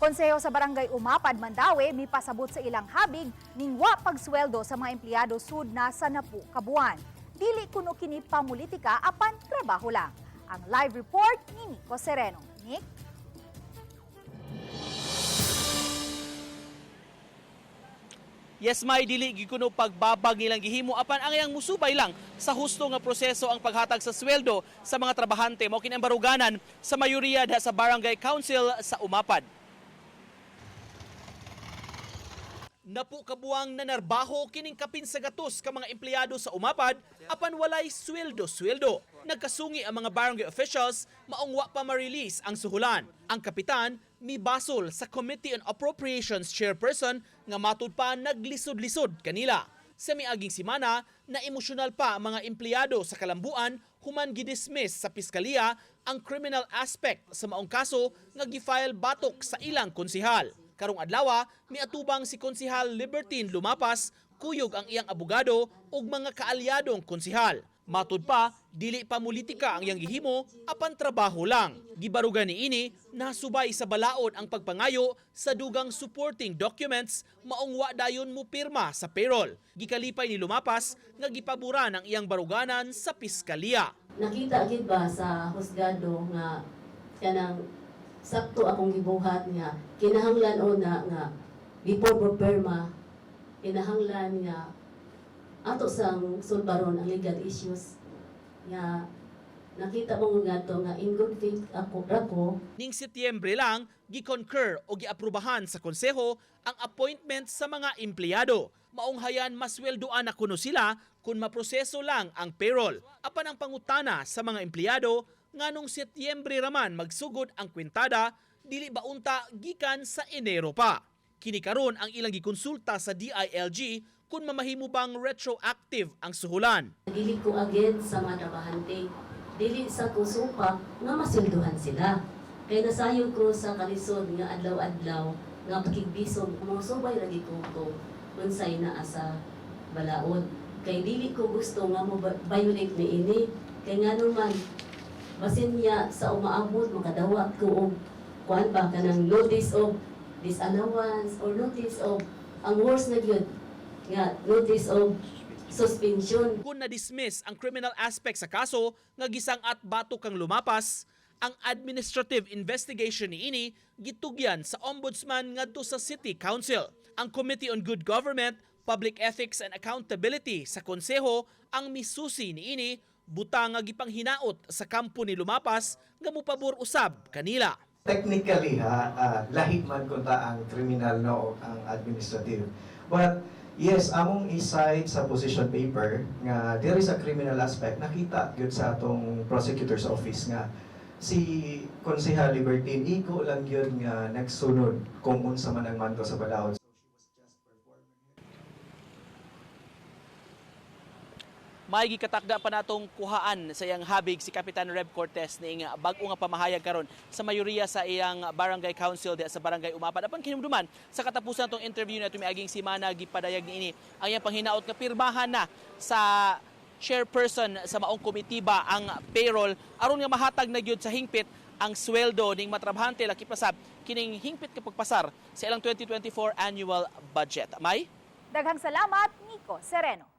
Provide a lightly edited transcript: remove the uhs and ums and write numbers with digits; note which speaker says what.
Speaker 1: Konseho sa Barangay Umapad, Mandaue, mipasabot sa ilang habig ning wa pagsweldo sa mga empleyado sud na sa napu kabuan. Dili kuno kini pamulitika apan trabaho lang. Ang live report ni Nico Sereno. Nick?
Speaker 2: Yes, may dili gikuno pagbabag nilang gihimo apan ang iyang musubay lang sa husto nga proseso ang paghatag sa sweldo sa mga trabahante mao kini ang baruganan sa mayoriya diha sa Barangay Council sa Umapad. Napu kabuang nanarbaho kining kapin sa gatos ka mga empleyado sa Umapad apan walay sweldo-sweldo. Nagkasungi ang mga barangay officials maong wa pa ma-release ang suhulan. Ang kapitan mibasol sa Committee on Appropriations chairperson nga matud pa naglisod-lisod kanila. Sa miaging simana na emosyonal pa ang mga empleyado sa Kalambuan human gidismiss sa piskalya ang criminal aspect sa maong kaso nga gifile batok sa ilang konsihal. Karong adlaw, miatubang si Konsihal Libertine Lumapas, kuyog ang iyang abogado ug mga kaalyadong konsihal. Matud pa, dili pa politika ang iyang gihimo, apan trabaho lang. Gibarugan niini, nasubay sa balaod ang pagpangayo sa dugang supporting documents maong wa dayon mo pirma sa payroll. Gikalipay ni Lumapas nga gipaboran ang iyang baruganan sa piskalya.
Speaker 3: Nakita gid ba sa husgado nga kanang sakto akong gibuhat nga kinahanglan una nga before pagpirma kinahanglan nga ato sang sulbaron ang legal issues nga nakita mo nga to nga in good faith ako.
Speaker 2: Ning Setyembre lang, gi-concur o giaprubahan sa konseho ang appointment sa mga empleyado. Maong hayan masweldoan na kuno sila kung maproseso lang ang payroll. Apan ang pangutana sa mga empleyado nganong Setyembre raman magsugod ang kwintada, dili ba unta gikan sa Enero pa. Kini karon ang ilang gikonsulta sa DILG kung mamahimo bang retroactive ang suhulan.
Speaker 3: Dili ko agad sa mga trabahante, dili sa kusupak nga masilduhan sila. Kaya nasayo ko sa kalisod nga adlaw-adlaw nga pakigbisog mga subay lagi ko unsay naa sa balaod. Kay dili ko gusto nga mo violate ni ini. Kay nga naman basin niya sa umaabot makadawat ko og kuan ba kanang notice of disallowance or notice of ang worst na gyud nga notice of suspension.
Speaker 2: Kung na-dismiss ang criminal aspect sa kaso nga gisang-at batok kang Lumapas, ang administrative investigation niini gitugyan sa ombudsman ngadto sa City Council. Ang Committee on Good Government, Public Ethics and Accountability sa konseho ang misusi niini butang nga gipanghinaot sa kampo ni Lumapas nga mopabor usab kanila.
Speaker 4: Technically lahi man kunta ang criminal no ang administrative. But yes, among iside sa position paper nga there is a criminal aspect nakita gyud sa atong prosecutor's office nga si Konsehal Libertine iko lang gyud nga nagsunod kung unsa man ang manto sa balaod.
Speaker 2: May gikatakda pa natong kuhaan sa iyang habig si Kapitan Reb Cortez ning bag-o nga pamahayag karon sa mayoriya sa iyang barangay council diha sa Barangay Umapad. Apan kinumduman sa katapusan tong interview nato miaging simana gipadayag niini ang iyang panghinaot nga pirmahan na sa chairperson sa maong komitiba ang payroll aron nga mahatag na gyud sa hingpit ang sweldo ning matrabahante laki pasab kining hingpit kapag pasar sa ilang 2024 annual budget. May
Speaker 1: Daghang salamat, Nico Sereno.